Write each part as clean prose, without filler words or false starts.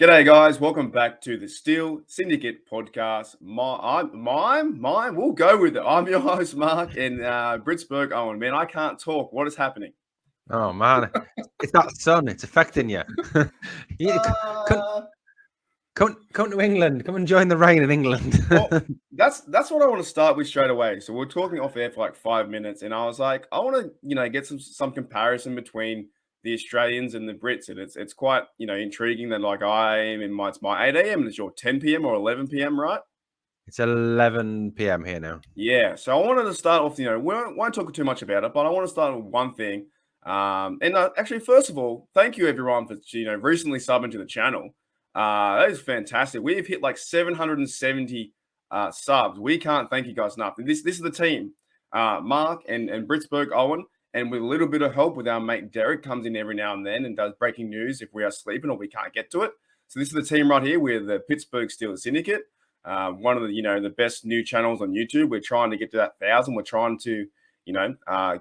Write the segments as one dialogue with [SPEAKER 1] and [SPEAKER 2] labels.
[SPEAKER 1] G'day, guys. Welcome back to the Steel Syndicate podcast. Mine. We'll go with it. I'm your host, Mark, and Pittsburgh Owen. Man, I can't talk. What is happening?
[SPEAKER 2] Oh man, it's that sun. It's affecting you. Come to England. Come and join the rain in England.
[SPEAKER 1] Well, that's what I want to start with straight away. So we're talking off air for like 5 minutes, and I was like, I want to get some comparison between the Australians and the Brits, and it's quite intriguing that like it's my 8 a.m. and it's your 10 p.m. or 11 p.m. right?
[SPEAKER 2] It's 11 p.m. here now.
[SPEAKER 1] Yeah, so I wanted to start off. We won't talk too much about it, but I want to start with one thing. Actually, first of all, thank you everyone for recently subbing to the channel. That is fantastic. We've hit like 770 subs. We can't thank you guys enough. This is the team. Mark and Pittsburgh Owen. And with a little bit of help with our mate Derek, comes in every now and then and does breaking news if we are sleeping or we can't get to it. So this is the team right here. We're the Pittsburgh Steelers Syndicate, one of the the best new channels on YouTube. We're trying to get to that 1,000. We're trying to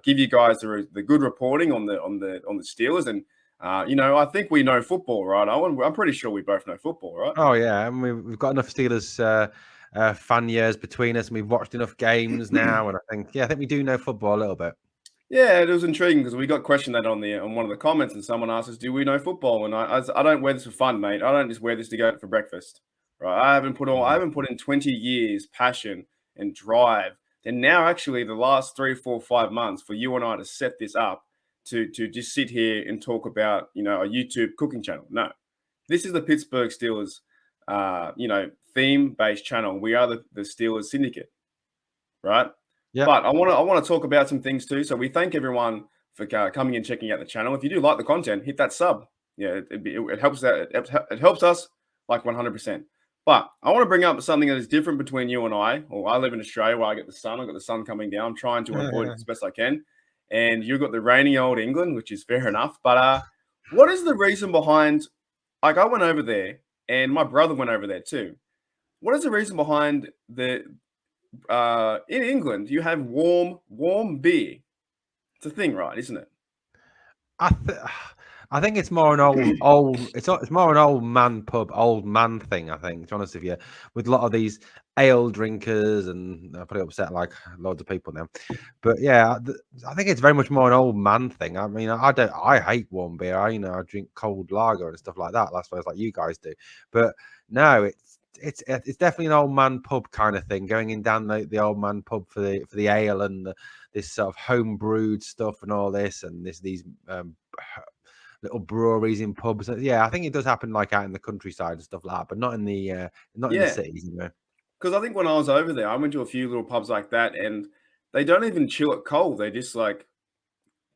[SPEAKER 1] give you guys the good reporting on the Steelers. And I think we know football, right, Owen? I'm pretty sure we both know football, right?
[SPEAKER 2] Oh yeah, and we've got enough Steelers fan years between us, and we've watched enough games now. And I think we do know football a little bit.
[SPEAKER 1] Yeah, it was intriguing because we got questioned that on one of the comments, and someone asked us, "Do we know football?" And I don't wear this for fun, mate. I don't just wear this to go for breakfast, right? I haven't put in 20 years passion and drive, and now actually the last 3, 4, 5 months for you and I to set this up to just sit here and talk about a YouTube cooking channel. No, this is the Pittsburgh Steelers, theme-based channel. We are the Steelers Syndicate, right?
[SPEAKER 2] Yeah.
[SPEAKER 1] But I want to talk about some things too. So we thank everyone for coming and checking out the channel. If you do like the content, hit that sub. Yeah, it helps out. It helps us like 100%. But I want to bring up something that is different between you and I. Well, I live in Australia where I get the sun. I've got the sun coming down. I'm trying to avoid it as best I can. And you've got the rainy old England, which is fair enough. But what is the reason behind? Like I went over there, and my brother went over there too. What is the reason behind in England, you have warm beer. It's a thing, right? Isn't it?
[SPEAKER 2] I think it's more an old. It's more an old man thing. I think, to be honest with you, with a lot of these ale drinkers, and I'm pretty upset like loads of people now. But yeah, I think it's very much more an old man thing. I mean, I hate warm beer. I drink cold lager and stuff like that. That's what like you guys do. But no, it's definitely an old man pub kind of thing. Going in down the old man pub for the ale and this sort of home brewed stuff and all this and these little breweries in pubs. Yeah, I think it does happen like out in the countryside and stuff like that, but not in the in the cities,
[SPEAKER 1] Because I think when I was over there, I went to a few little pubs like that, and they don't even chill it cold. They just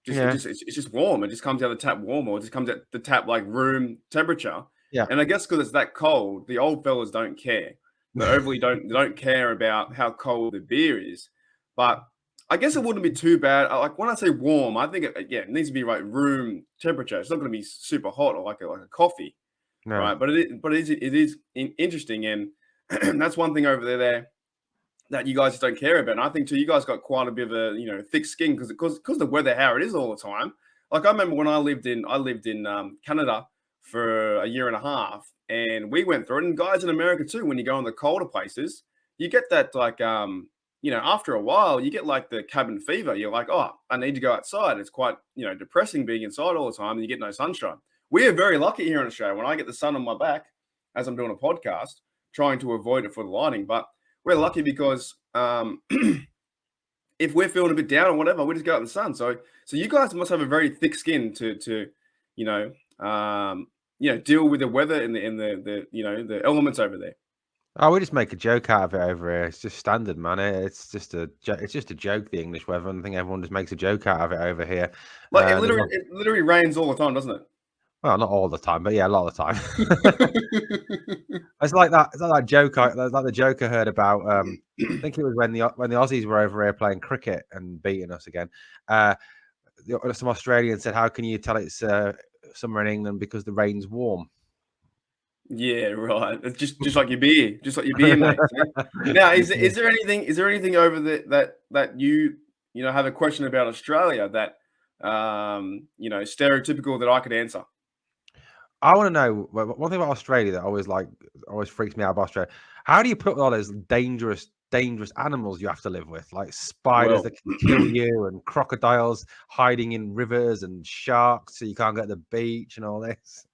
[SPEAKER 1] it's just warm. It just comes out of the tap warm, or it just comes out the tap like room temperature.
[SPEAKER 2] Yeah,
[SPEAKER 1] and I guess because it's that cold, the old fellas don't care. They overly don't care about how cold the beer is, but I guess it wouldn't be too bad. Like when I say warm, I think it needs to be like room temperature. It's not going to be super hot or like a coffee, right? But it is interesting, and that's one thing over there that you guys just don't care about. And I think too, you guys got quite a bit of a thick skin because the weather how it is all the time. Like I remember when I lived in Canada for a year and a half, and we went through it. And guys in America too, when you go in the colder places, you get that like after a while, you get like the cabin fever. You're like, oh, I need to go outside. It's quite, depressing being inside all the time and you get no sunshine. We are very lucky here in Australia. When I get the sun on my back as I'm doing a podcast, trying to avoid it for the lighting, but we're lucky because if we're feeling a bit down or whatever, we just go out in the sun. So you guys must have a very thick skin to deal with the weather and the elements over there.
[SPEAKER 2] Oh, we just make a joke out of it over here. It's just standard, man. It's just a joke, the English weather. I think everyone just makes a joke out of it over here.
[SPEAKER 1] Like it literally rains all the time, doesn't it?
[SPEAKER 2] Well, not all the time, but yeah, a lot of the time. It's like that. It's like that joke. Like the joke I heard about. I think it was when the Aussies were over here playing cricket and beating us again. Some Australians said, "How can you tell it's summer in England because the rain's warm?"
[SPEAKER 1] Yeah, right. It's just like your beer, mate. Now, is there anything over that you have a question about Australia that stereotypical that I could answer?
[SPEAKER 2] I want to know one thing about Australia that always freaks me out about Australia. How do you put all those dangerous animals you have to live with, like spiders
[SPEAKER 1] Well,
[SPEAKER 2] that can kill you, and crocodiles hiding in rivers, and sharks so you can't get to the beach and all this?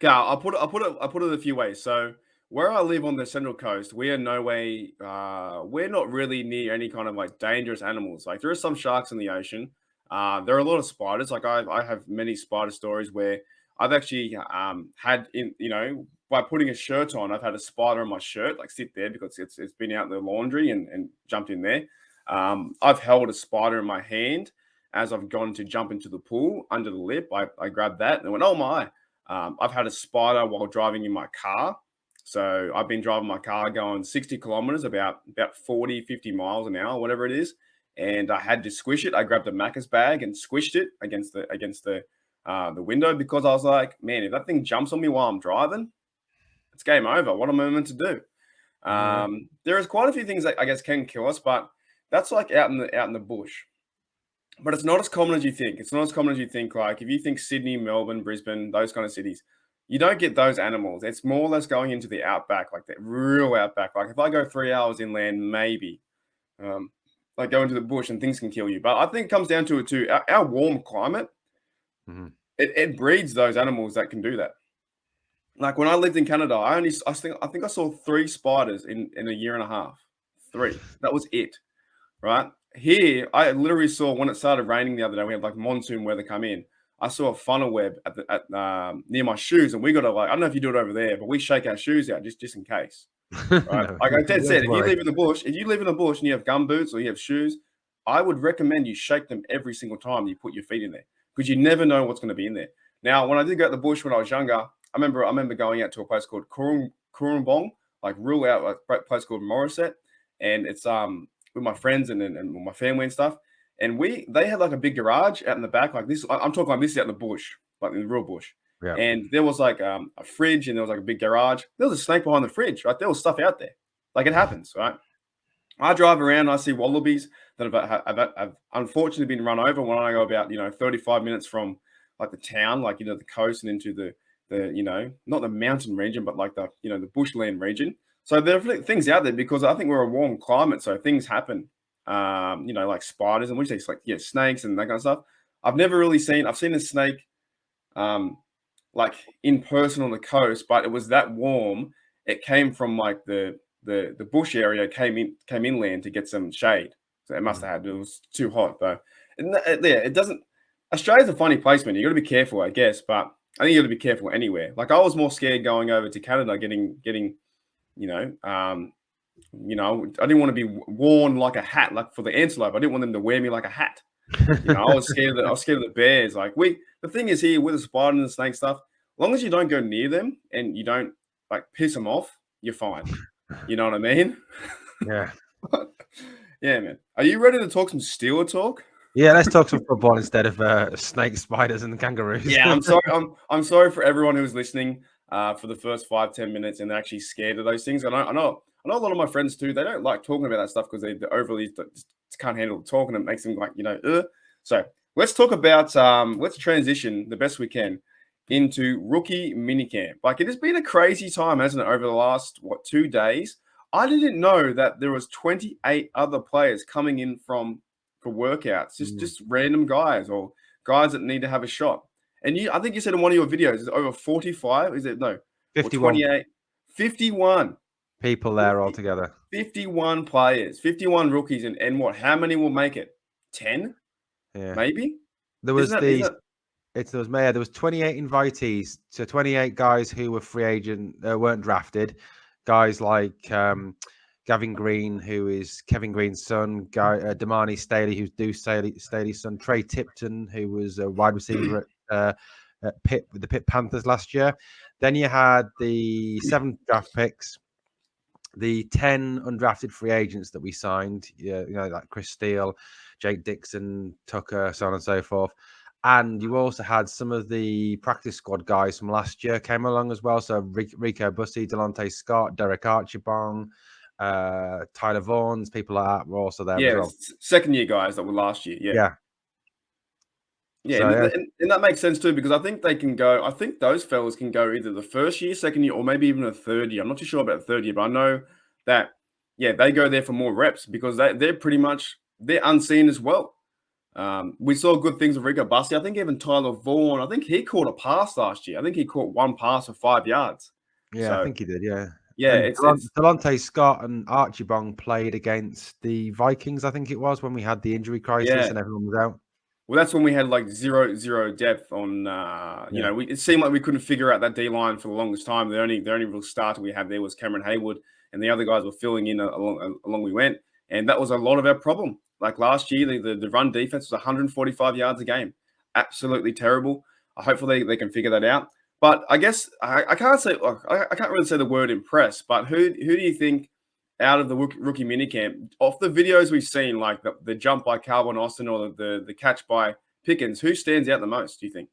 [SPEAKER 1] yeah, I'll put it a few ways. So where I live on the Central Coast, we are no way, we're not really near any kind of like dangerous animals. Like there are some sharks in the ocean. There are a lot of spiders. Like I have many spider stories where I've actually had by putting a shirt on, I've had a spider on my shirt like sit there because it's been out in the laundry and jumped in there. I've held a spider in my hand as I've gone to jump into the pool under the lip. I grabbed that and went, oh my. I've had a spider while driving in my car. So I've been driving my car going 60 kilometers, about 40, 50 miles an hour, whatever it is. And I had to squish it. I grabbed a Macca's bag and squished it against the window because I was like, man, if that thing jumps on me while I'm driving, it's game over. What am I meant to do?
[SPEAKER 2] Yeah.
[SPEAKER 1] There is quite a few things that I guess can kill us, but that's like out in the bush. But it's not as common as you think. It's not as common as you think. Like if you think Sydney, Melbourne, Brisbane, those kind of cities, you don't get those animals. It's more or less going into the outback, like the real outback. Like if I go 3 hours inland, maybe, like go into the bush and things can kill you. But I think it comes down to it too. Our warm climate, it breeds those animals that can do that. Like when I lived in Canada, I think I saw 3 spiders in a year and a half. 3. That was it. Right here, I literally saw when it started raining the other day. We had like monsoon weather come in. I saw a funnel web at near my shoes, and we got to like I don't know if you do it over there, but we shake our shoes out just in case. Right?
[SPEAKER 2] No,
[SPEAKER 1] Like I said, if you
[SPEAKER 2] worry.
[SPEAKER 1] live in the bush, and you have gum boots or you have shoes, I would recommend you shake them every single time you put your feet in there because you never know what's going to be in there. Now, when I did go to the bush when I was younger, I remember going out to a place called Kurrumbong, like real out like place called Morisset, and it's with my friends and with my family and stuff. And they had like a big garage out in the back, like this. I'm talking like this out in the bush, like in the real bush.
[SPEAKER 2] Yeah.
[SPEAKER 1] And there was like a fridge and there was like a big garage. There was a snake behind the fridge, right? There was stuff out there. Like it happens, right? I drive around and I see wallabies that have unfortunately been run over when I go about, 35 minutes from like the town, like, the coast and into the not the mountain region, but like the bushland region. So there are things out there because I think we're a warm climate. So things happen, like spiders and like snakes and that kind of stuff. I've seen a snake, like in person on the coast, but it was that warm. It came from like the bush area, came inland to get some shade. So it must have had, it was too hot though. And it doesn't, Australia's a funny place, man. You got to be careful, I guess, but I think you got to be careful anywhere. Like I was more scared going over to Canada, getting, I didn't want to be worn like a hat, like for the antelope. I didn't want them to wear me like a hat. I was scared of the bears. Like the thing is here with the spider and the snake stuff, as long as you don't go near them and you don't like piss them off, you're fine. You know what I mean?
[SPEAKER 2] Yeah.
[SPEAKER 1] Yeah, man. Are you ready to talk some Steeler talk?
[SPEAKER 2] Yeah, let's talk some football instead of snakes, spiders, and kangaroos.
[SPEAKER 1] Yeah, I'm sorry. I'm sorry for everyone who's listening for the first 5-10 minutes and they're actually scared of those things. I know a lot of my friends too. They don't like talking about that stuff because they overly just can't handle the talk and it makes them like So let's talk about let's transition the best we can into rookie minicamp. Like it has been a crazy time, hasn't it? Over the last 2 days, I didn't know that there was 28 other players coming in for workouts, just random guys or guys that need to have a shot. And I think you said in one of your videos, is it over 45? Is it no?
[SPEAKER 2] 51
[SPEAKER 1] 28, 51
[SPEAKER 2] people there altogether.
[SPEAKER 1] 51 players, 51 rookies, and what? How many will make it? 10?
[SPEAKER 2] Yeah,
[SPEAKER 1] Maybe.
[SPEAKER 2] there was there was 28 invitees, so 28 guys who were free agent, weren't drafted. Guys like Gavin Green, who is Kevin Green's son, Damani Staley, who's Deuce Staley's son, Trey Tipton, who was a wide receiver at Pitt with the Pitt Panthers last year. Then you had the 7 draft picks, the 10 undrafted free agents that we signed, like Chris Steele, Jake Dixon, Tucker, so on and so forth. And you also had some of the practice squad guys from last year came along as well. So Rico Bussey, Delonte Scott, Derek Archibong, Tyler Vaughns, people like that were also there as well.
[SPEAKER 1] Second year guys that were last year. Yeah. Yeah,
[SPEAKER 2] So yeah,
[SPEAKER 1] and that makes sense too because I think they can go. I think those fellas can go either the first year, second year, or maybe even a third year. I'm not too sure about the third year, but I know that they go there for more reps because they're pretty much they're unseen as well. We saw good things with Rico Bussey. I think even Tyler Vaughan. I think he caught a pass last year. I think he caught one pass for 5 yards.
[SPEAKER 2] yeah, I
[SPEAKER 1] So
[SPEAKER 2] think he did. Yeah,
[SPEAKER 1] yeah,
[SPEAKER 2] and
[SPEAKER 1] it's
[SPEAKER 2] Delonte Scott and Archie Bong played against the Vikings. I think it was when we had the injury crisis
[SPEAKER 1] yeah.
[SPEAKER 2] and everyone was out.
[SPEAKER 1] Well, that's when we had like zero depth on.
[SPEAKER 2] Yeah,
[SPEAKER 1] It seemed like we couldn't figure out that D line for the longest time. The only real starter we had there was Cameron Haywood, and the other guys were filling in along we went, and that was a lot of our problem. Like last year, the run defense was 145 yards a game, absolutely terrible. Hopefully they can figure that out. But I guess I can't say I can't really say the word impress. But who do you think out of the rookie minicamp, off the videos we've seen, like the jump by Calvin Austin or the catch by Pickens, who stands out the most, do you think?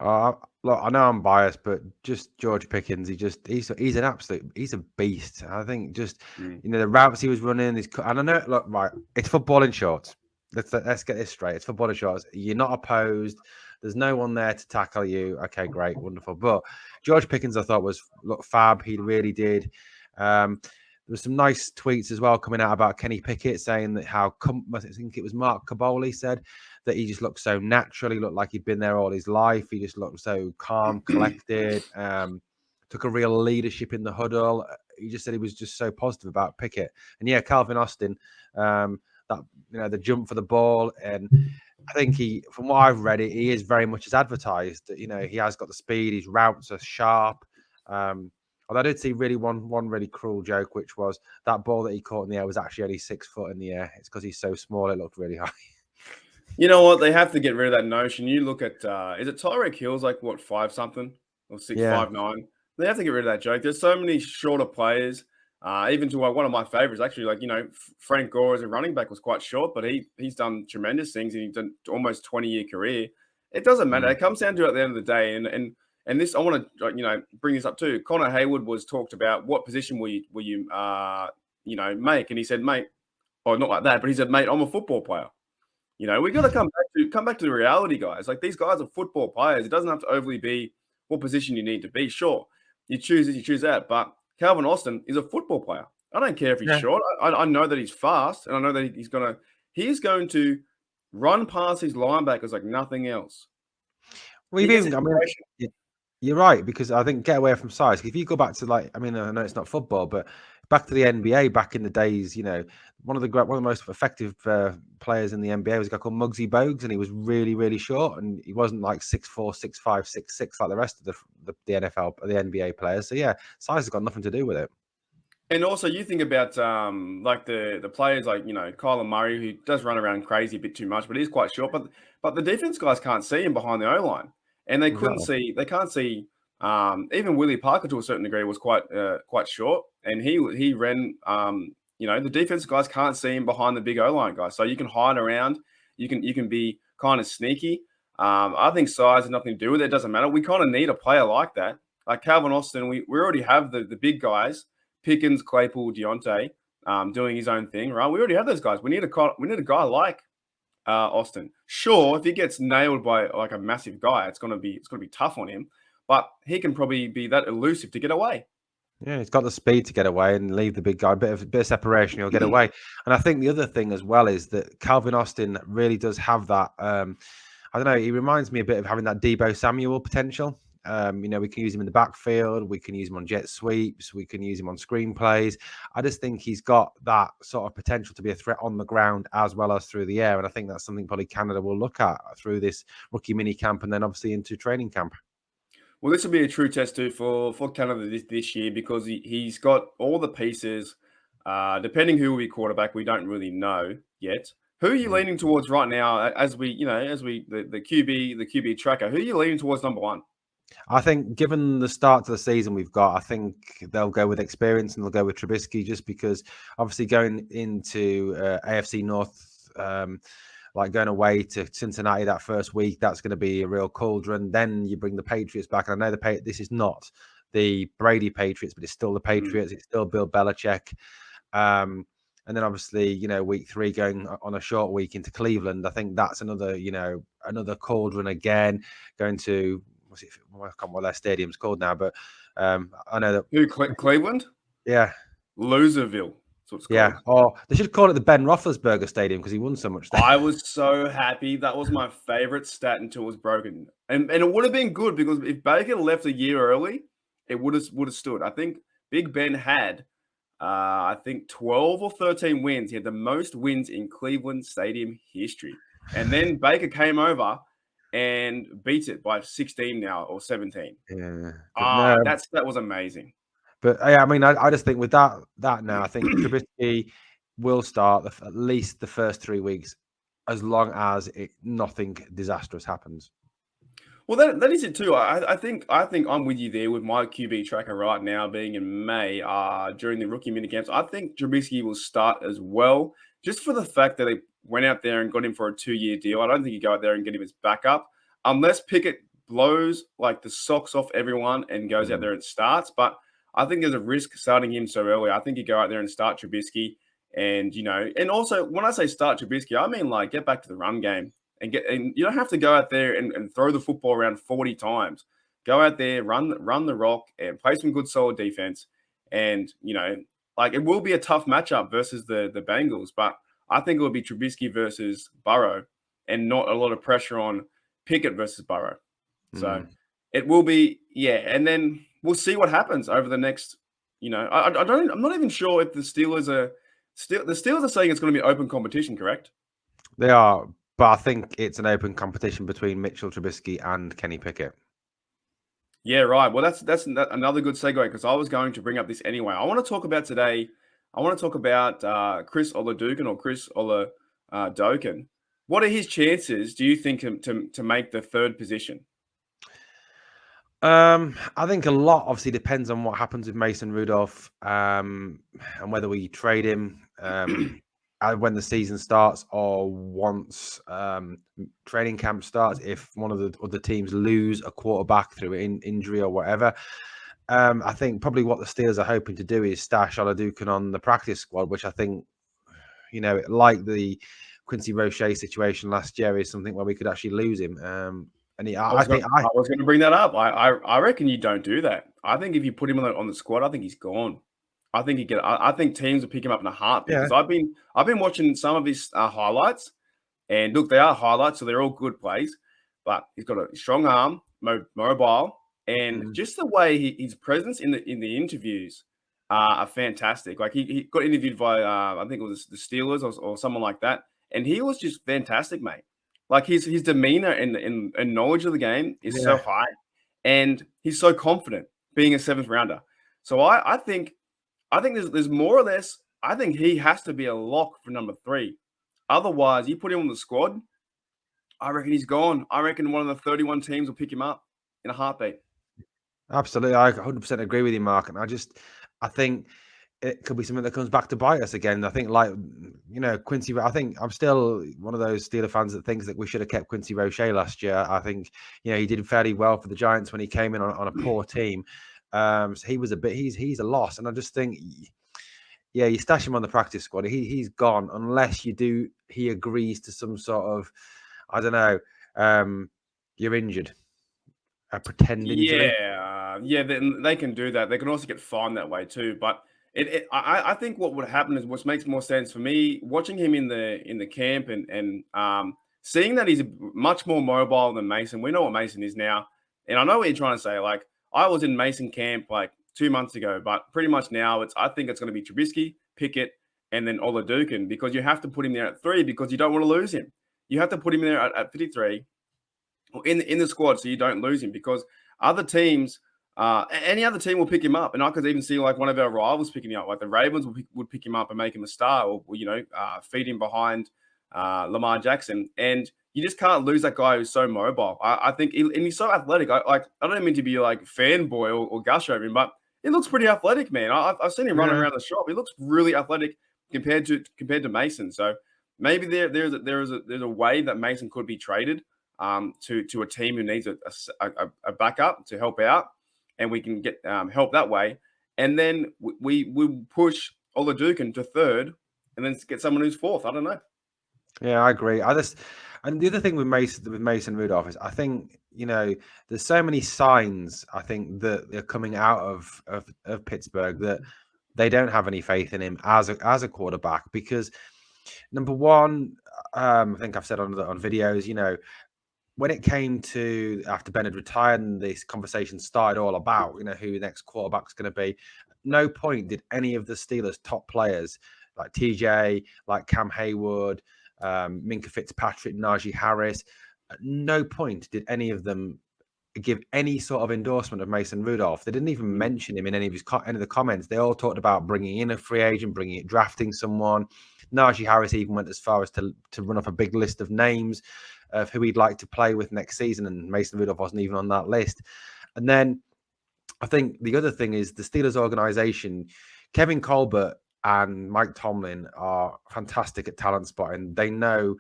[SPEAKER 2] look, I know I'm biased, but just George Pickens, he's an absolute he's a beast. I think just
[SPEAKER 1] Mm.
[SPEAKER 2] the routes he was running, and I know look right, it's football in shorts. Let's get this straight. It's football in shorts. You're not opposed. There's no one there to tackle you. Okay, great, wonderful. But George Pickens, I thought was fab. He really did. There was some nice tweets as well coming out about Kenny Pickett saying that I think it was Mark Caboli said that he just looked so natural. He looked like he'd been there all his life. He just looked so calm, collected. Took a real leadership in the huddle. He just said he was just so positive about Pickett. And yeah, Calvin Austin, that the jump for the ball, and I think from what I've read, he is very much as advertised. He has got the speed. His routes are sharp. Although I did see one really cruel joke, which was that ball that he caught in the air was actually only 6 foot in the air. It's because he's so small; it looked really high.
[SPEAKER 1] You know what? They have to get rid of that notion. You look at is it Tyreek Hill's like what 5 something or six
[SPEAKER 2] Yeah,
[SPEAKER 1] 5'9"? They have to get rid of that joke. There's so many shorter players. Even to one of my favorites, actually, like Frank Gore as a running back was quite short, but he's done tremendous things and he's done almost 20-year career. It doesn't matter. It comes down to at the end of the day, and this I want to bring this up too. Connor Hayward was talked about. What position will you make? And he said, mate, or not like that, but he said, mate, I'm a football player. We got to come back to the reality, guys. Like these guys are football players. It doesn't have to overly be what position you need to be. Sure, you choose this, you choose that, but Calvin Austin is a football player. I don't care if he's
[SPEAKER 2] yeah.
[SPEAKER 1] short. I know that he's fast, and I know that he's going to run past his linebackers like nothing else.
[SPEAKER 2] You're right, because I think get away from size. If you go back to I know it's not football, but back to the NBA back in the days, one of the most effective players in the NBA was a guy called Muggsy Bogues, and he was really, really short, and he wasn't like 6'4", 6'5", 6'6" like the rest of the NFL, the NBA players. So yeah, size has got nothing to do with it.
[SPEAKER 1] And also, you think about like the players like Kyler Murray, who does run around crazy a bit too much, but he's quite short. But the defense guys can't see him behind the O line, and they couldn't
[SPEAKER 2] Exactly.
[SPEAKER 1] see. They can't see. Even Willie Parker to a certain degree was quite short, and he ran. The defense guys can't see him behind the big O line guys, so you can hide around. You can be kind of sneaky. I think size has nothing to do with it. It doesn't matter. We kind of need a player like that, like Calvin Austin. We already have the big guys. Pickens, Claypool, Deontay, doing his own thing, right? We already have those guys. We need a guy like Austin. Sure, if he gets nailed by like a massive guy, it's gonna be tough on him. But he can probably be that elusive to get away.
[SPEAKER 2] Yeah, he's got the speed to get away and leave the big guy. A bit of separation, he'll get away. And I think the other thing as well is that Calvin Austin really does have that. I don't know. He reminds me a bit of having that Deebo Samuel potential. We can use him in the backfield. We can use him on jet sweeps. We can use him on screenplays. I just think he's got that sort of potential to be a threat on the ground as well as through the air. And I think that's something probably Canada will look at through this rookie mini camp and then obviously into training camp.
[SPEAKER 1] Well, this will be a true test too for Canada this year because he's got all the pieces. Depending who will be quarterback, we don't really know yet. Who are you leaning towards right now as the QB tracker? Who are you leaning towards number one?
[SPEAKER 2] I think given the start to the season we've got, I think they'll go with experience and they'll go with Trubisky just because obviously going into AFC North, like going away to Cincinnati that first week, that's going to be a real cauldron. Then you bring the Patriots back. And I know this is not the Brady Patriots, but it's still the Patriots. It's still Bill Belichick. and then obviously, week 3 going on a short week into Cleveland. I think that's another, another cauldron again. Going to I can't remember what their stadium's called now, but I know that.
[SPEAKER 1] Who, Cleveland?
[SPEAKER 2] Yeah.
[SPEAKER 1] Loserville. That's what it's
[SPEAKER 2] Yeah.
[SPEAKER 1] called.
[SPEAKER 2] Or they should call it the Ben Roethlisberger Stadium because he won so much there.
[SPEAKER 1] I was so happy. That was my favorite stat until it was broken. And it would have been good because if Baker left a year early, it would have stood. I think Big Ben had, 12 or 13 wins. He had the most wins in Cleveland Stadium history. And then Baker came over and beat it by 16 now or 17.
[SPEAKER 2] Yeah.
[SPEAKER 1] That was amazing.
[SPEAKER 2] But yeah, I mean, I just think with that now, I think Trubisky will start at least the first 3 weeks, as long as nothing disastrous happens.
[SPEAKER 1] Well, that is it too. I think I'm with you there with my QB tracker right now being in May during the rookie minicamps. I think Trubisky will start as well, just for the fact that they went out there and got him for a 2-year deal. I don't think you go out there and get him as backup unless Pickett blows like the socks off everyone and goes out there and starts. But I think there's a risk starting him so early. I think you go out there and start Trubisky, and and also when I say start Trubisky, I mean like get back to the run game. And you don't have to go out there and throw the football around 40 times. Go out there, run the rock, and play some good solid defense. And it will be a tough matchup versus the Bengals, but I think it will be Trubisky versus Burrow, and not a lot of pressure on Pickett versus Burrow. So it will be, and then we'll see what happens over the next. I'm not even sure if the Steelers are saying it's going to be open competition, correct?
[SPEAKER 2] They are. But I think it's an open competition between Mitchell Trubisky and Kenny Pickett.
[SPEAKER 1] Yeah, right. Well, that's another good segue because I was going to bring up this anyway. I want to talk about today. I want to talk about Chris Oladokun. What are his chances, do you think, to make the third position?
[SPEAKER 2] I think a lot obviously depends on what happens with Mason Rudolph and whether we trade him. When the season starts or once training camp starts, if one of the other teams lose a quarterback through injury or whatever. I think probably what the Steelers are hoping to do is stash Oladokun on the practice squad, which I think, like the Quincy Roche situation last year, is something where we could actually lose him. I was
[SPEAKER 1] going to bring that up. I reckon you don't do that. I think if you put him on the squad, I think he's gone. I think I think teams will pick him up in a heartbeat because I've been watching some of his highlights, and look, they are highlights, so they're all good plays. But he's got a strong arm, mobile, and just the way his presence in the interviews are fantastic. Like he got interviewed by I think it was the Steelers or someone like that, and he was just fantastic, mate. Like his demeanor and knowledge of the game is so high, and he's so confident being a 7th rounder. So I think there's more or less. I think he has to be a lock for number 3. Otherwise, you put him on the squad, I reckon he's gone. I reckon one of the 31 teams will pick him up in a heartbeat.
[SPEAKER 2] Absolutely, I 100% agree with you, Mark. And I think it could be something that comes back to bite us again. I think, Quincy. I think I'm still one of those Steeler fans that thinks that we should have kept Quincy Roche last year. I think he did fairly well for the Giants when he came in on a poor team. So he's a loss, and I just think, you stash him on the practice squad. He's gone unless he agrees to some sort of, I don't know, you're injured, a pretend injury.
[SPEAKER 1] Yeah, they can do that. They can also get fined that way too. But I think what would happen is what makes more sense for me watching him in the camp and seeing that he's much more mobile than Mason. We know what Mason is now, and I know what you're trying to say. Like, I was in Mason camp like 2 months ago, but pretty much now I think it's going to be Trubisky, Pickett, and then Oladokun, because you have to put him there at 3 because you don't want to lose him. You have to put him there at 53 or in the squad so you don't lose him, because other teams, any other team will pick him up. And I could even see like one of our rivals picking him up, like the Ravens would pick him up and make him a star, or feed him behind Lamar Jackson. And you just can't lose that guy who's so mobile. I think, and he's so athletic. I don't mean to be like fanboy or gush over him, but he looks pretty athletic, man. I've seen him running around the shop. He looks really athletic compared to Mason. So maybe there's a way that Mason could be traded to a team who needs a backup to help out, and we can get help that way. And then we push Oladokun to 3rd, and then get someone who's fourth. I don't know.
[SPEAKER 2] Yeah, I agree. And the other thing with Mason Rudolph is I think, there's so many signs I think that are coming out of Pittsburgh that they don't have any faith in him as a quarterback because number one, I think I've said on videos, when it came to after Ben had retired and this conversation started all about, who the next quarterback's going to be, at no point did any of the Steelers' top players like TJ, like Cam Hayward, Minka Fitzpatrick, Najee Harris, at no point did any of them give any sort of endorsement of Mason Rudolph. They didn't even mention him in any of the comments. They all talked about bringing in a free agent, drafting someone. Najee Harris even went as far as to run up a big list of names of who he'd like to play with next season, and Mason Rudolph wasn't even on that list. And then I think the other thing is the Steelers organization, Kevin Colbert and Mike Tomlin are fantastic at talent spotting. They know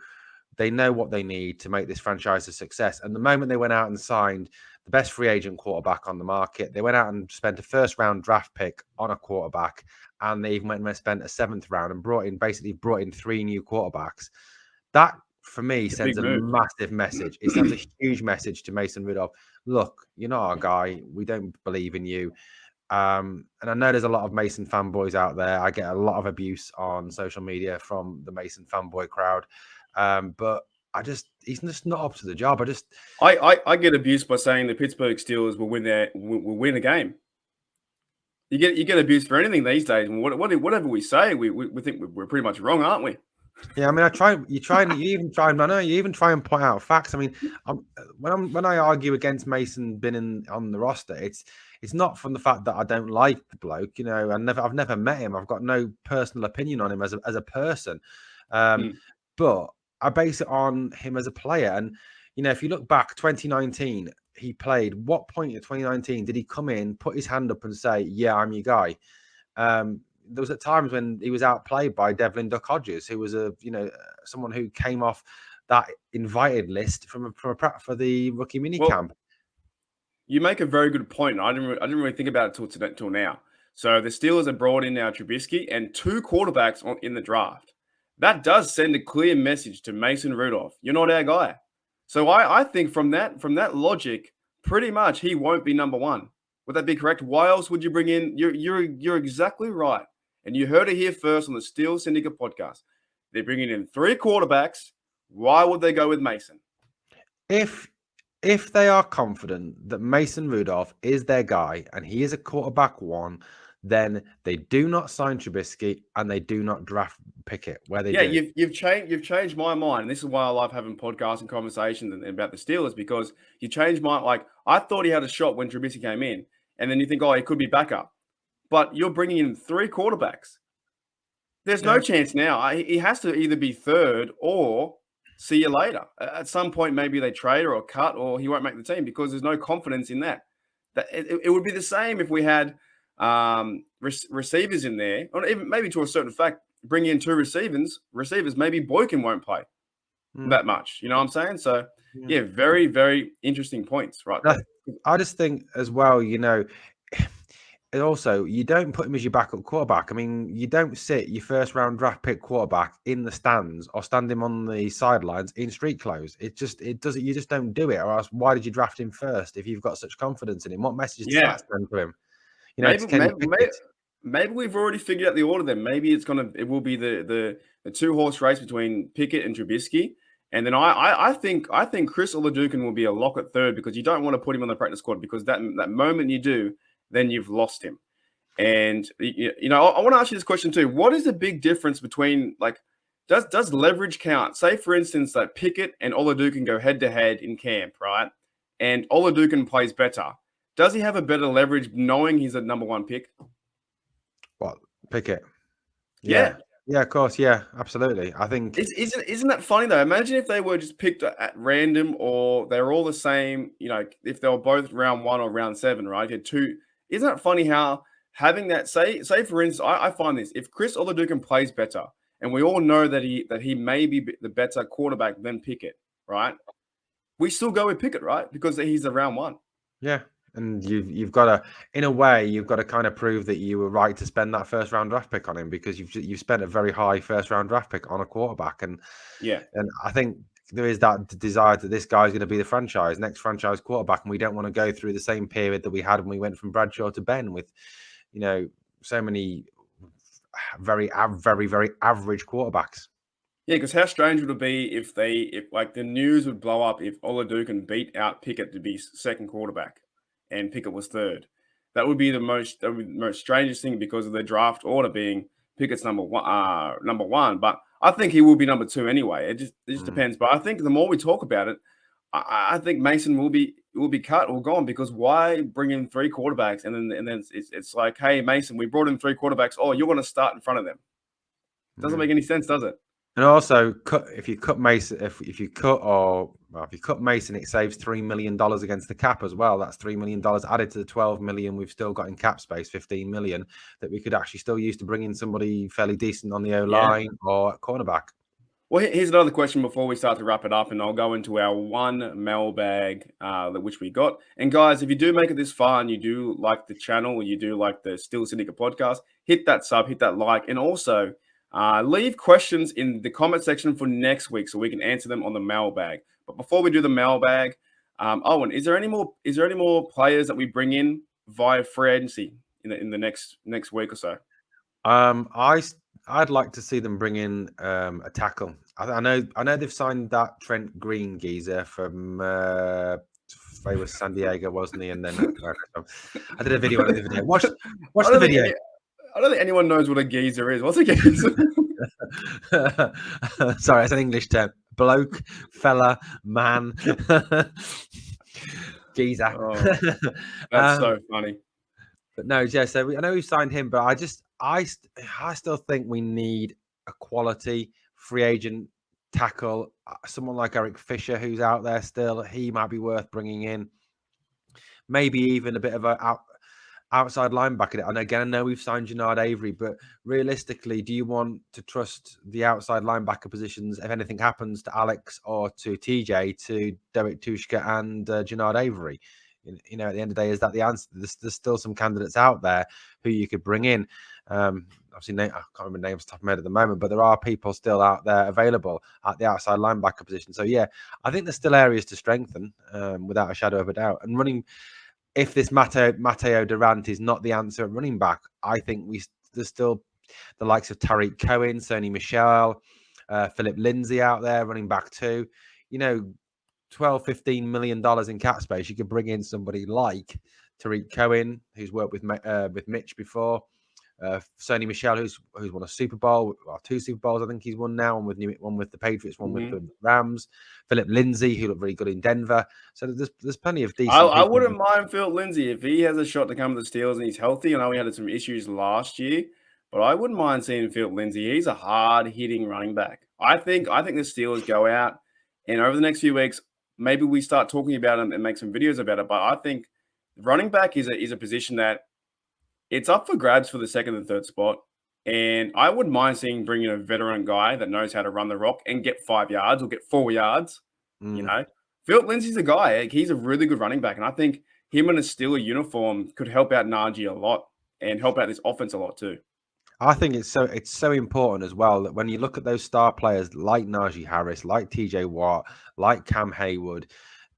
[SPEAKER 2] what they need to make this franchise a success. And the moment they went out and signed the best free agent quarterback on the market, they went out and spent a first-round draft pick on a quarterback, and they even went and spent a seventh round and brought in 3 new quarterbacks. That, for me, sends a massive message. It sends a huge message to Mason Rudolph. Look, you're not our guy. We don't believe in you. And I know there's a lot of Mason fanboys out there. I get a lot of abuse on social media from the Mason fanboy crowd. But he's just not up to the job.
[SPEAKER 1] I get abused by saying the Pittsburgh Steelers will win a game. You get abused for anything these days. And whatever we say, we think we're pretty much wrong, aren't we?
[SPEAKER 2] Yeah, I mean, you even try and point out facts. I mean, when I argue against Mason being on the roster, it's not from the fact that I don't like the bloke. I've never met him. I've got no personal opinion on him as a person. But I base it on him as a player. And, if you look back, 2019, he played. What point in 2019 did he come in, put his hand up and say, yeah, I'm your guy? There was at times when he was outplayed by Devlin Duck Hodges, who was someone who came off that invited list for the rookie minicamp.
[SPEAKER 1] You make a very good point. I didn't really think about it till now. So the Steelers have brought in now Trubisky and 2 quarterbacks in the draft. That does send a clear message to Mason Rudolph. You're not our guy. So I think from that logic, pretty much he won't be number 1. Would that be correct? Why else would you bring in? You're exactly right. And you heard it here first on the Steel Syndicate podcast. They're bringing in 3 quarterbacks. Why would they go with Mason?
[SPEAKER 2] If they are confident that Mason Rudolph is their guy and he is a quarterback 1, then they do not sign Trubisky and they do not draft Pickett.
[SPEAKER 1] You've changed my mind. And this is why I love having podcasts and conversations about the Steelers, because you changed my I thought he had a shot when Trubisky came in, and then you think, he could be backup. But you're bringing in 3 quarterbacks. There's no chance now. He has to either be third or see you later. At some point, maybe they trade or cut, or he won't make the team because there's no confidence in that. It would be the same if we had receivers in there, or even maybe to a certain fact, bring in 2 receivers. Maybe Boykin won't play that much. You know what I'm saying? So, very, very interesting points right there.
[SPEAKER 2] I just think as well, and also, you don't put him as your backup quarterback. I mean, you don't sit your first-round draft pick quarterback in the stands or stand him on the sidelines in street clothes. You just don't do it. Or else, why did you draft him first if you've got such confidence in him? What message does that send to him?
[SPEAKER 1] Maybe we've already figured out the order. Then maybe it will be the 2-horse race between Pickett and Trubisky. And then I think Chris Oladukin will be a lock at third, because you don't want to put him on the practice squad, because that moment you do, then you've lost him. And, I want to ask you this question too. What is the big difference between, does leverage count? Say, for instance, that Pickett and Oladukin go head-to-head in camp, right? And Oladukin plays better. Does he have a better leverage knowing he's a number 1 pick?
[SPEAKER 2] What, Pickett?
[SPEAKER 1] Yeah.
[SPEAKER 2] Yeah, of course. Yeah, absolutely. I think
[SPEAKER 1] isn't that funny though? Imagine if they were just picked at random, or they were all the same. If they were both round 1 or round 7, right? You had 2. Isn't that funny how having that, say for instance, I find this, if Chris Oladukin plays better, and we all know that he may be the better quarterback than Pickett, right? We still go with Pickett, right? Because he's a round 1.
[SPEAKER 2] Yeah. And you've got to, in a way, you've got to kind of prove that you were right to spend that first round draft pick on him, because you've spent a very high first round draft pick on a quarterback, and
[SPEAKER 1] Yeah.
[SPEAKER 2] I think there is that desire that this guy's going to be the next franchise quarterback, and we don't want to go through the same period that we had when we went from Bradshaw to Ben with, so many very average quarterbacks.
[SPEAKER 1] Yeah, because how strange would it be if like the news would blow up if Oladukin beat out Pickett to be second quarterback, and Pickett was third? That would be the most strangest thing, because of their draft order being Pickett's number one. But I think he will be number two anyway. It just depends. But I think the more we talk about it, I think Mason will be cut or gone, because why bring in three quarterbacks and then it's like, hey Mason, we brought in three quarterbacks. Oh, you're going to start in front of them. Doesn't make any sense, does it?
[SPEAKER 2] And also, if you cut Mason, if you cut Mason, it saves $3 million against the cap as well. That's $3 million added to the $12 million we've still got in cap space, $15 million that we could actually still use to bring in somebody fairly decent on the O line or cornerback.
[SPEAKER 1] Well, here's another question before we start to wrap it up, and I'll go into our one mailbag which we got. And guys, if you do make it this far and you do like the channel, or you do like the Syndicate podcast, hit that sub, hit that like, and also leave questions in the comment section for next week so we can answer them on the mailbag. But before we do the mailbag, Owen, is there any more players that we bring in via free agency in the next week or so?
[SPEAKER 2] I'd like to see them bring in a tackle. I know they've signed that Trent Green geezer from he was San Diego, wasn't he? And then I did a video on the video. Watch the video.
[SPEAKER 1] I don't think anyone knows what a geezer is. What's a geezer?
[SPEAKER 2] Sorry, it's an English term. Bloke, fella, man, geezer.
[SPEAKER 1] Oh, that's so funny.
[SPEAKER 2] But no, yeah. So I know we've signed him, but I still think we need a quality free agent tackle. Someone like Eric Fisher, who's out there still. He might be worth bringing in. Maybe even a bit of a outside linebacker. And again, I know we've signed Jannard Avery, but realistically, do you want to trust the outside linebacker positions if anything happens to Alex or to TJ, to Derek Tushka and Jannard Avery? At the end of the day, is that the answer? There's still some candidates out there who you could bring in. Obviously, I can't remember names off the top of my head at the moment, but there are people still out there available at the outside linebacker position. So yeah, I think there's still areas to strengthen without a shadow of a doubt. And running, if this Matteo Durant is not the answer at running back, I think there's still the likes of Tariq Cohen, Sony Michel, Philip Lindsay out there running back too. $12-15 million in cap space. You could bring in somebody like Tariq Cohen, who's worked with Mitch before. Sony Michel, who's won a Super Bowl, or 2 Super Bowls, I think he's won now. One with the Patriots, one with the Rams. Philip Lindsay, who looked really good in Denver. So there's plenty of decent.
[SPEAKER 1] I wouldn't mind Philip Lindsay if he has a shot to come to the Steelers and he's healthy. I know he had some issues last year, but I wouldn't mind seeing Philip Lindsay. He's a hard hitting running back. I think the Steelers go out, and over the next few weeks, maybe we start talking about it and make some videos about it. But I think running back is a position that it's up for grabs for the second and third spot. And I wouldn't mind bringing a veteran guy that knows how to run the rock and get 5 yards or get 4 yards. Philip Lindsay's a guy. He's a really good running back. And I think him in a Steeler uniform could help out Najee a lot and help out this offense a lot too.
[SPEAKER 2] I think it's so important as well that when you look at those star players like Najee Harris, like TJ Watt, like Cam Hayward,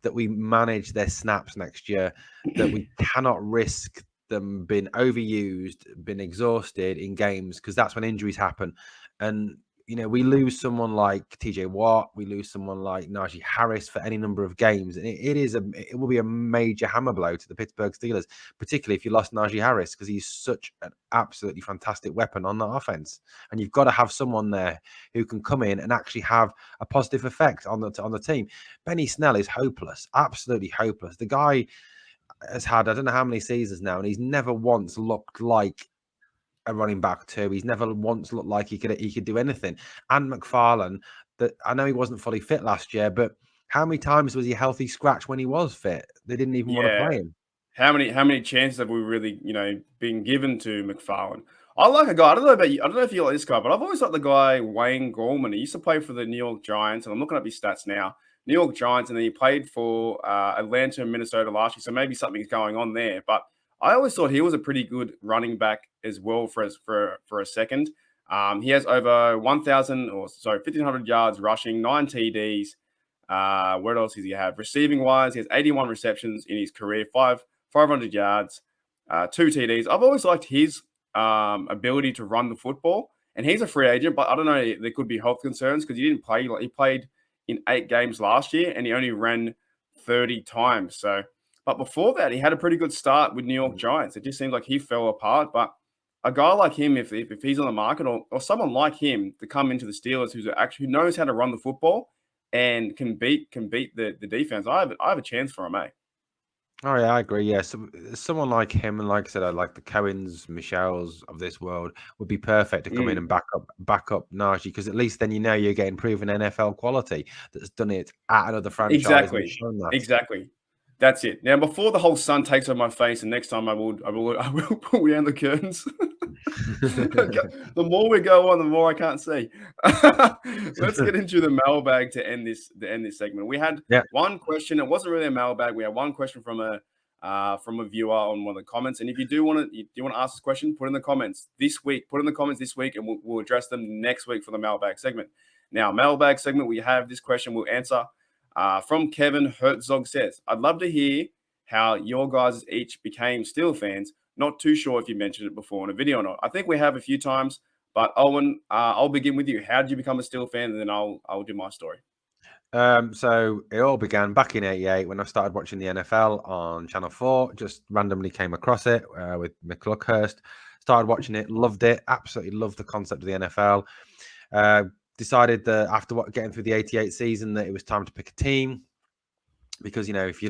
[SPEAKER 2] that we manage their snaps next year, that we cannot risk them being overused, been exhausted in games, because that's when injuries happen. And we lose someone like TJ Watt, we lose someone like Najee Harris for any number of games, and it will be a major hammer blow to the Pittsburgh Steelers, particularly if you lost Najee Harris, because he's such an absolutely fantastic weapon on that offense. And you've got to have someone there who can come in and actually have a positive effect on the team. Benny Snell is hopeless, absolutely hopeless. The guy has had I don't know how many seasons now, and he's never once looked like a running back too. He's never once looked like he could do anything. And McFarlane, that I know he wasn't fully fit last year, but how many times was he healthy scratch when he was fit? They didn't even want to play him.
[SPEAKER 1] How many chances have we really, been given to McFarlane? I like a guy. I don't know about you. I don't know if you like this guy, but I've always liked the guy Wayne Gallman. He used to play for the New York Giants, and I'm looking up his stats now. New York Giants, and then he played for Atlanta and Minnesota last year. So maybe something's going on there. But I always thought he was a pretty good running back as well for a second. He has over 1,500 yards rushing, 9 TDs. What else does he have? Receiving wise, he has 81 receptions in his career, 500 yards, 2 TDs. I've always liked his ability to run the football, and he's a free agent. But I don't know. There could be health concerns because he didn't play. Like he played in 8 games last year, and he only ran 30 times. So, but before that, he had a pretty good start with New York Giants. It just seems like he fell apart, but a guy like him, if he's on the market, or someone like him to come into the Steelers who knows how to run the football and can beat the defense, I have a chance for him, eh?
[SPEAKER 2] Oh yeah, I agree. Yeah, so someone like him, and like I said, I like the Cohens, Michels of this world would be perfect to come in and back up Najee, because at least then you're getting proven NFL quality that's done it at another franchise and shown that.
[SPEAKER 1] Exactly. That's it. Now, before the whole sun takes over my face, and next time I will pull down the curtains. The more we go on, the more I can't see. Let's get into the mailbag to end this segment. We had one question. It wasn't really a mailbag. We had one question from a viewer on one of the comments. And if you do want to ask this question, put in the comments this week. Put in the comments this week, and we'll address them next week for the mailbag segment. Now, mailbag segment, we have this question. We'll answer. From Kevin Herzog says, I'd love to hear how your guys each became Steel fans. Not too sure if you mentioned it before in a video or not. I think we have a few times, but Owen, I'll begin with you. How did you become a Steel fan? And then I'll do my story.
[SPEAKER 2] So it all began back in '88 when I started watching the NFL on Channel 4. Just randomly came across it with McCluckhurst. Started watching it, loved it, absolutely loved the concept of the NFL. Decided that after getting through the '88 season that it was time to pick a team, because if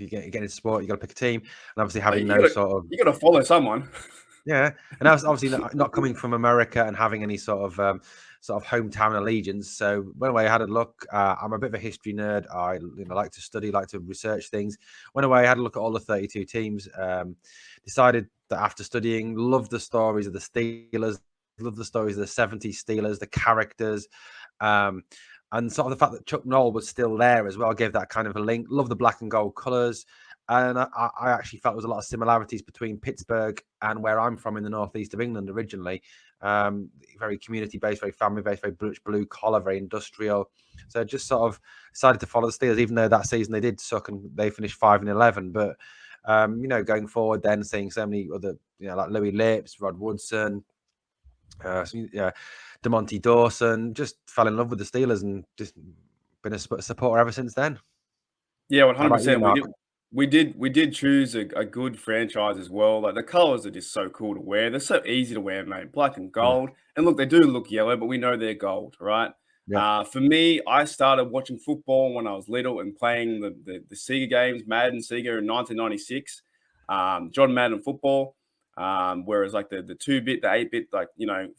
[SPEAKER 2] you get into sport, you got to pick a team, and obviously having you
[SPEAKER 1] got to follow someone.
[SPEAKER 2] Yeah, and I was obviously not coming from America and having any sort of hometown allegiance. So went away, had a look. I'm a bit of a history nerd. I like to study, like to research things. Went away, had a look at all the 32 teams. Decided that after studying, loved the stories of the Steelers, loved the stories of the '70s Steelers, the characters. And sort of the fact that Chuck Noll was still there as well gave that kind of a link. Love the black and gold colours. And I actually felt there was a lot of similarities between Pittsburgh and where I'm from in the northeast of England originally. Very community-based, very family-based, very blue collar, very industrial. So just sort of decided to follow the Steelers, even though that season they did suck and they finished 5-11. But, going forward then, seeing so many other, like Louis Lips, Rod Woodson, DeMonte Dawson, just fell in love with the Steelers and just been a supporter ever since then.
[SPEAKER 1] Yeah, 100%. We did choose a good franchise as well. Like the colors are just so cool to wear. They're so easy to wear, mate. Black and gold. And look, they do look yellow, but we know they're gold, right? Yeah. For me, I started watching football when I was little and playing the Sega games, Madden, Sega in 1996. John Madden football. Whereas like the 2-bit, the 8-bit,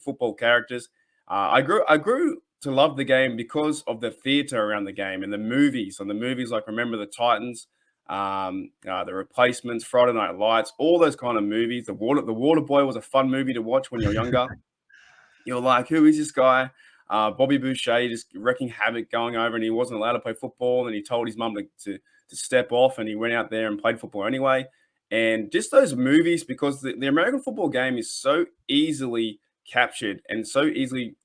[SPEAKER 1] football characters. I grew to love the game because of the theater around the game and the movies. And the movies like Remember the Titans, the Replacements, Friday Night Lights, all those kind of movies. The Water Boy was a fun movie to watch when you're younger. You're like, who is this guy? Bobby Boucher just wrecking havoc going over, and he wasn't allowed to play football, and he told his mum to step off, and he went out there and played football anyway. And just those movies, because the American football game is so easily captured and so easily,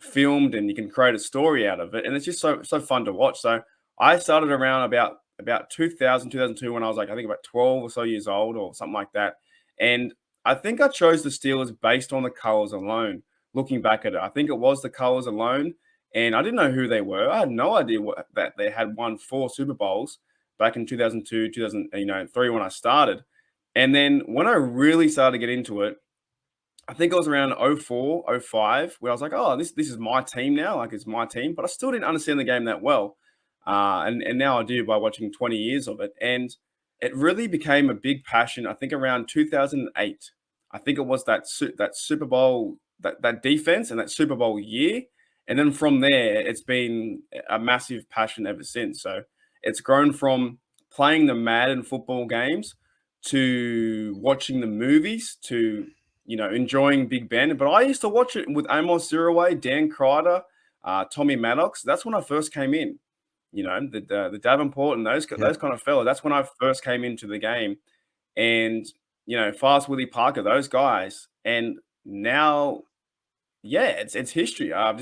[SPEAKER 1] filmed, and you can create a story out of it. And it's just so fun to watch. So I started around about 2000, 2002 when I was I think about 12 or so years old or something like that. And I think I chose the Steelers based on the colors alone. Looking back at it, I think it was the colors alone. And I didn't know who they were. I had no idea that they had won 4 Super Bowls back in 2002, 2003 when I started. And then when I really started to get into it, I think it was around 04, 05, where I was like, oh, this is my team now. Like, it's my team. But I still didn't understand the game that well. And now I do by watching 20 years of it. And it really became a big passion, I think, around 2008. I think it was that Super Bowl, that defense and that Super Bowl year. And then from there, it's been a massive passion ever since. So it's grown from playing the Madden football games to watching the movies to, enjoying Big Ben. But I used to watch it with Amos Ziraway, Dan Kreider, Tommy Maddox. That's when I first came in. The Davenport and those kind of fellas. That's when I first came into the game. And, Fast Willie Parker, those guys. And now, yeah, it's history. I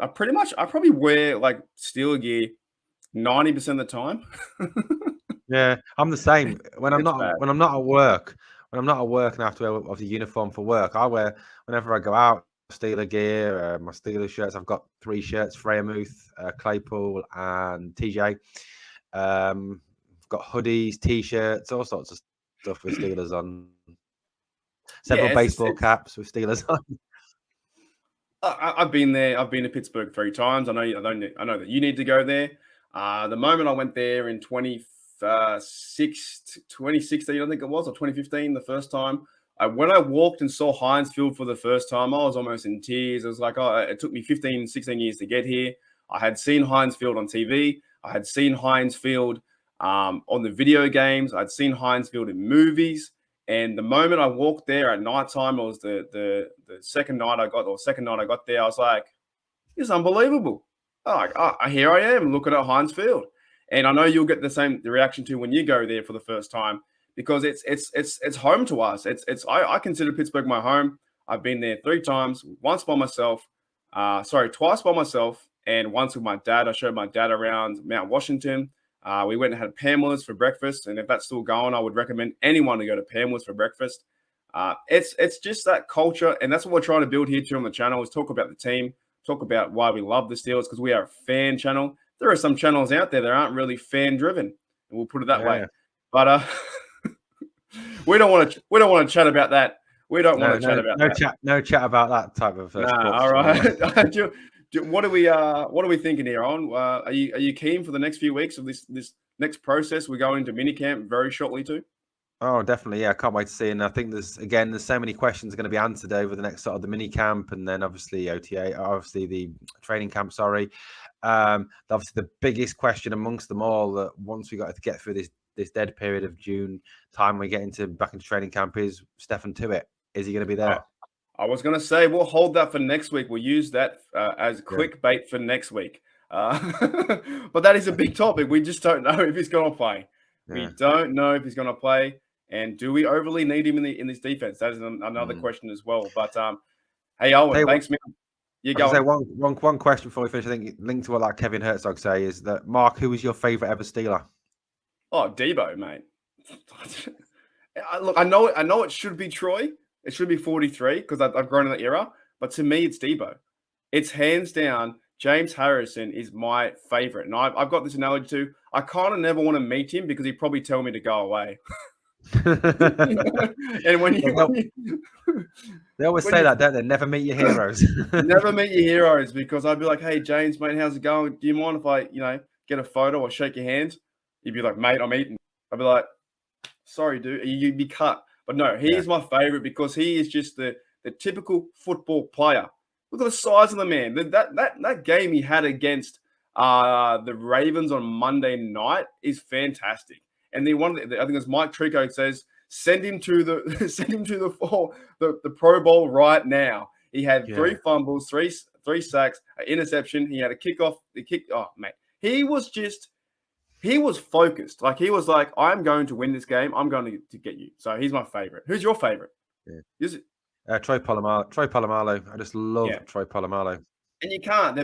[SPEAKER 1] probably wear like Steeler gear 90% of the time.
[SPEAKER 2] Yeah, I'm the same. When I'm
[SPEAKER 1] It's
[SPEAKER 2] not
[SPEAKER 1] bad.
[SPEAKER 2] when I'm not at work, and I have to wear obviously uniform for work. I wear whenever I go out Steeler gear, my Steeler shirts. I've got 3 shirts: Freyamuth, Claypool, and TJ. I've got hoodies, t-shirts, all sorts of stuff with Steelers on. Several baseball caps with Steelers on.
[SPEAKER 1] I've been there. I've been to Pittsburgh 3 times. I know that you need to go there. The moment I went there in 2016, I think it was, or 2015, the first time. When I walked and saw Heinz Field for the first time, I was almost in tears. It was like, it took me 15, 16 years to get here. I had seen Heinz Field on TV. I had seen Heinz Field on the video games. I'd seen Heinz Field in movies. And the moment I walked there at nighttime, it was the second night I got there, I was like, it's unbelievable. Here I am looking at Heinz Field. And I know you'll get the reaction to when you go there for the first time, because it's home to us. I consider Pittsburgh my home. I've been there 3 times, twice by myself, and once with my dad. I showed my dad around Mount Washington. We went and had Pamela's for breakfast, and if that's still going, I would recommend anyone to go to Pamela's for breakfast. It's just that culture, and that's what we're trying to build here too on the channel, is talk about the team, talk about why we love the Steelers, because we are a fan channel. There are some channels out there that aren't really fan driven, and we'll put it that way. But we don't want to chat about that. We don't want to chat about that.
[SPEAKER 2] No chat about that type of.
[SPEAKER 1] All right. What are we thinking here on? Are you keen for the next few weeks of this next process? We're going into minicamp very shortly too.
[SPEAKER 2] Oh, definitely. Yeah, I can't wait to see. And I think there's so many questions going to be answered over the next sort of the mini camp, and then obviously OTA, obviously the training camp. Obviously, the biggest question amongst them all, that once we got to get through this dead period of June time, we get back into training camp, is Stefan Tuitt. Is he going to be there?
[SPEAKER 1] I was going to say we'll hold that for next week. We'll use that as quick bait for next week. But that is a big topic. We just don't know if he's going to play. Yeah. We don't know if he's going to play. And do we overly need him in this defense? That is another question as well. But hey, Owen, thanks, man. You go.
[SPEAKER 2] One question before we finish. I think linked to what like Kevin Herzog say is that, Mark, who was your favorite ever Steeler?
[SPEAKER 1] Oh, Debo, mate. Look, I know it should be Troy. It should be 43 because I've grown in that era. But to me, it's Debo. It's hands down. James Harrison is my favorite. And I've got this analogy too. I kind of never want to meet him because he'd probably tell me to go away. And when
[SPEAKER 2] they always say that, don't they? Never meet your heroes.
[SPEAKER 1] Never meet your heroes, because I'd be like, hey, James, mate, how's it going? Do you mind if I, get a photo or shake your hand? You'd be like, mate, I'm eating. I'd be like, sorry, dude, you'd be cut. But no, he is my favorite because he is just the typical football player. Look at the size of the man. That game he had against the Ravens on Monday night is fantastic. And I think it's Mike Trico says, send him to the Pro Bowl right now. He had 3 fumbles, three sacks, an interception. He had a kickoff. Oh, mate, he was focused. Like, he was like, I'm going to win this game. I'm going to get you. So he's my favorite. Who's your favorite?
[SPEAKER 2] Yeah.
[SPEAKER 1] Is it?
[SPEAKER 2] Troy Polamalu. I just love Troy Polamalu.
[SPEAKER 1] And you can't. They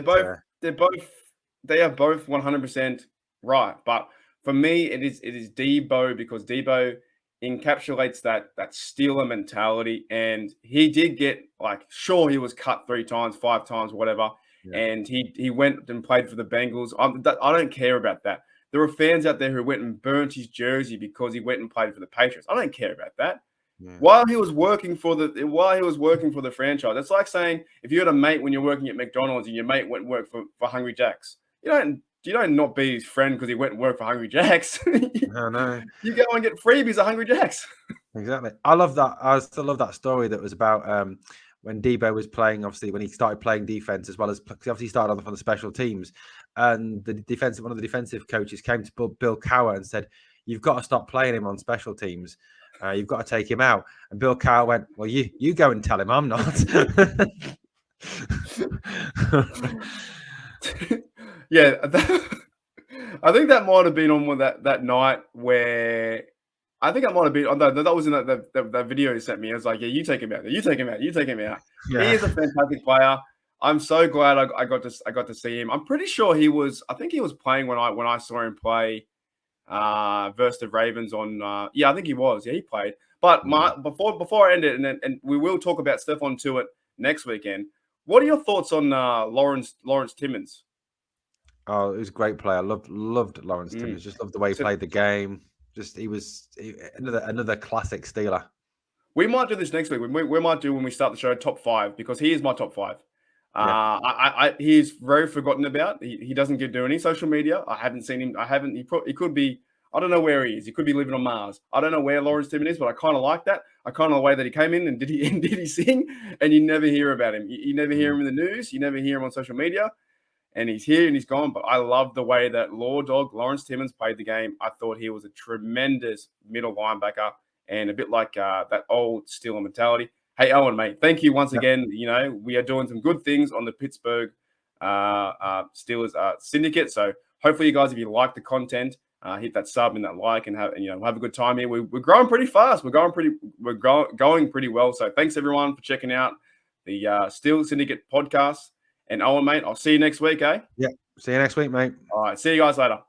[SPEAKER 1] are both 100% right. But for me, it is Debo, because Debo encapsulates that Steeler mentality. And he did get, like, sure, he was cut 3 times, 5 times, whatever. Yeah. And he went and played for the Bengals. I don't care about that. There were fans out there who went and burnt his jersey because he went and played for the Patriots. I don't care about that. Yeah. While he was working for the franchise, it's like saying if you had a mate when you're working at McDonald's and your mate went and worked for Hungry Jack's, you don't not be his friend because he went and worked for Hungry Jack's.
[SPEAKER 2] No.
[SPEAKER 1] You go and get freebies at Hungry Jack's.
[SPEAKER 2] Exactly. I love that. I still love that story that was about when Debo was playing, obviously, when he started playing defense, as well as, because obviously he started on the special teams, and one of the defensive coaches came to Bill Cowher and said, You've got to stop playing him on special teams. You've got to take him out. And Bill Cowher went, well, you go and tell him I'm not.
[SPEAKER 1] Yeah, I think that might have been on that night where I think I might have been. That was in that video he sent me. I was like, yeah, you take him out. You take him out. You take him out. Yeah. He is a fantastic player. I'm so glad I got to see him. I'm pretty sure he was. I think he was playing when I saw him play versus the Ravens on. Yeah, I think he was. Yeah, he played. But before I end it, and we will talk about Stephon Tuitt next weekend. What are your thoughts on Lawrence Timmons?
[SPEAKER 2] Oh, he was a great player. Loved Lawrence Timmons. Just loved the way he played the game. Just he was another classic Steeler.
[SPEAKER 1] We might do this next week. We might do when we start the show top 5 because he is my top 5. Yeah. He's very forgotten about. He doesn't do any social media. I haven't seen him. He could be. I don't know where he is. He could be living on Mars. I don't know where Lawrence Timmons is, but I kind of like that. I kind of the way that he came in and did he sing? And you never hear about him. You never hear him in the news. You never hear him on social media. And he's here and he's gone. But I love the way that Lawrence Timmons played the game. I thought he was a tremendous middle linebacker and a bit like that old Steeler mentality. Hey, Owen, mate, thank you once again. You know, we are doing some good things on the Pittsburgh Steelers Syndicate. So hopefully you guys, if you like the content, hit that sub and that like and have a good time here. We're growing pretty fast. We're going pretty well. So thanks everyone for checking out the Steel Syndicate podcast. And Owen, mate, I'll see you next week, eh?
[SPEAKER 2] Yeah, see you next week, mate.
[SPEAKER 1] All right, see you guys later.